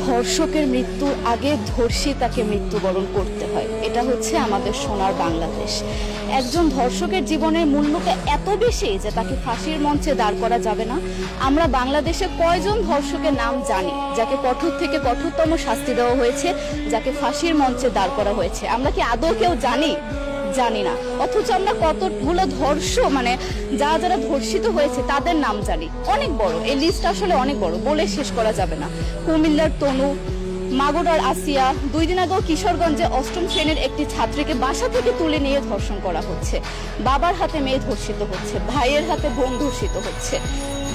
ধর্ষকের মৃত্যুর আগে ধর্ষী তাকে মৃত্যুবরণ করতে হয়, এটা হচ্ছে আমাদের সোনার বাংলাদেশ। একজন ধর্ষকের জীবনের মূল্যটা এত বেশি যে তাকে ফাঁসির মঞ্চে দাঁড় করা যাবে না। আমরা বাংলাদেশে কয়জন ধর্ষকের নাম জানি যাকে কঠোর থেকে কঠোরতম শাস্তি দেওয়া হয়েছে, যাকে ফাঁসির মঞ্চে দাঁড় করা হয়েছে? আমরা কি আদৌ কেউ জানি? জানি না। অথচ আমরা কতগুলো যারা যারা ধর্ষিত হয়েছে তাদের নাম জানি, অনেক বড়। এই লিস্ট আসলে অনেক বড়, বলে শেষ করা যাবে না। কুমিল্লার তনু, মাগুরার আসিয়া, 2 দিন আগেও কিশোরগঞ্জে 8ম শ্রেণীর একটি ছাত্রীকে বাসা থেকে তুলে নিয়ে ধর্ষণ করা হচ্ছে। বাবার হাতে মেয়ে ধর্ষিত হচ্ছে, ভাইয়ের হাতে বোন ধর্ষিত হচ্ছে।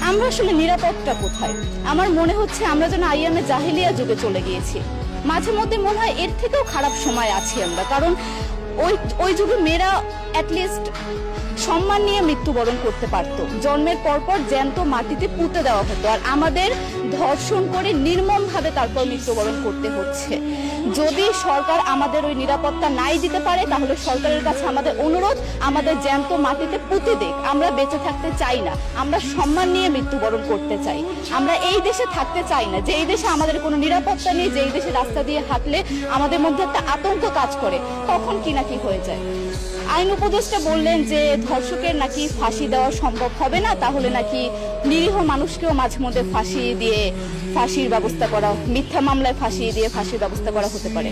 আমরা আসলে নিরাপত্তা কোথায়? আমার মনে হচ্ছে আমরা যেন আইয়ামে জাহিলিয়া যুগে চলে গিয়েছি। মাঝে মধ্যে মনে হয় এর থেকেও খারাপ সময় আছি আমরা, কারণ ওই যুগে মেয়েরা অ্যাটলিস্ট সম্মান নিয়ে মৃত্যুবরণ করতে পারতো। জন্মের পরপর জ্যান্ত মাটিতে পুঁতে দেওয়া হতো, আর আমাদের ধর্ষণ করে নির্মমভাবে তারপর মৃত্যুবরণ করতে হচ্ছে। যদি সরকার আমাদের ওই নিরাপত্তা নাই দিতে পারে, তাহলে সরকারের কাছে আমাদের অনুরোধ, আমাদের জ্যান্ত মাটিতে পুঁতে দেখ। আমরা বেঁচে থাকতে চাই না, আমরা সম্মান নিয়ে মৃত্যুবরণ করতে চাই। আমরা এই দেশে থাকতে চাই না যে এই দেশে আমাদের কোনো নিরাপত্তা নেই, যে এই দেশে রাস্তা দিয়ে হাঁটলে আমাদের মধ্যে একটা আতঙ্ক কাজ করে, কখন কি না কি হয়ে যায়। আইন উপদেষ্টা বললেন যে ধর্ষকের নাকি ফাঁসি দেওয়া সম্ভব হবে না, তাহলে নাকি নিরীহ মানুষকেও মাঝে মধ্যে ফাঁসির ব্যবস্থা করা, মিথ্যা মামলায় ফাঁসিয়ে দিয়ে ফাঁসির ব্যবস্থা করা হতে পারে।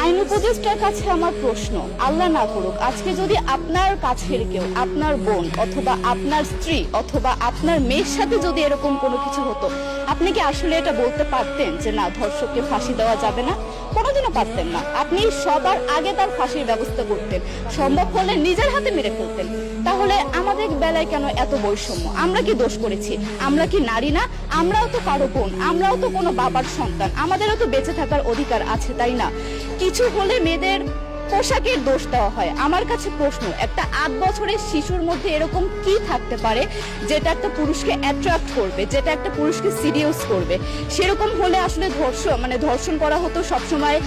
আইন উপদেষ্টার কাছে আমার প্রশ্ন, আল্লাহ না করুক আজকে যদি আপনার কাছের কেউ, আপনার বোন অথবা আপনার স্ত্রী অথবা আপনার মেয়ের সাথে যদি এরকম কোনো কিছু হতো, আপনি কি আসলে এটা বলতে পারতেন যে না, ধর্ষককে ফাঁসি দেওয়া যাবে না? কোনোদিনও পারতেন না। আপনি সবার আগে তার ফাঁসির ব্যবস্থা করতেন, সম্ভব হলে নিজের হাতে মেরে ফেলতেন। তাহলে আমাদের বেলায় কেন এত বৈষম্য? আমরা কি দোষ করেছি? আমরা কি নারী না? আমরাও তো কারো বোন, আমরাও তো কোনো বাবার সন্তান, আমাদেরও তো বেঁচে থাকার অধিকার আছে, তাই না? কিছু হলে মেয়েদের পোশাকের দোষ দেওয়া হয়। আমার কাছে প্রশ্ন, একটা 8 বছরের শিশুর মধ্যে এরকম কি থাকতে পারে যেটা একটা পুরুষকে অ্যাট্রাক্ট করবে, যেটা একটা পুরুষকে সিরিয়াস করবে? সেরকম হলে আসলে ধর্ষণ করা হতো সবসময়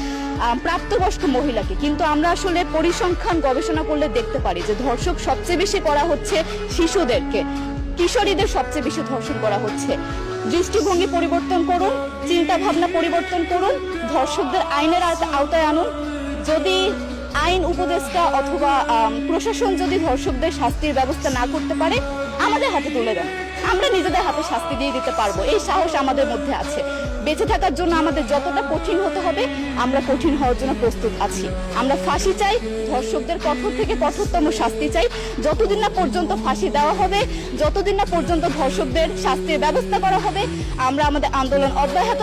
প্রাপ্তবয়স্ক মহিলাকে। কিন্তু আমরা আসলে পরিসংখ্যান গবেষণা করলে দেখতে পারি যে ধর্ষক সবচেয়ে বেশি করা হচ্ছে শিশুদেরকে, কিশোরীদের সবচেয়ে বেশি ধর্ষণ করা হচ্ছে। দৃষ্টিভঙ্গি পরিবর্তন করুন, চিন্তা ভাবনা পরিবর্তন করুন, ধর্ষকদের আইনের আওতায় আনুন। যদি আইন উপদেষ্টা অথবা প্রশাসন যদি ধর্ষকদের শাস্তির ব্যবস্থা না করতে পারে, আমাদের হাতে তুলে দেন, আমরা নিজেদের হাতে শাস্তি দিয়ে দিতে পারবো। এই সাহস আমাদের মধ্যে আছে। বেঁচে থাকার জন্য আমাদের যতটা কঠিন হতে হবে, আমরা কঠিন হওয়ার জন্য প্রস্তুত আছি। আমরা ফাঁসি চাই, ধর্ষকদের কঠোর থেকে কঠোরতম শাস্তি চাই। যতদিন না পর্যন্ত ফাঁসি দেওয়া হবে, যতদিন না পর্যন্ত ধর্ষকদের শাস্তির ব্যবস্থা করা হবে, আমরা আমাদের আন্দোলন অব্যাহত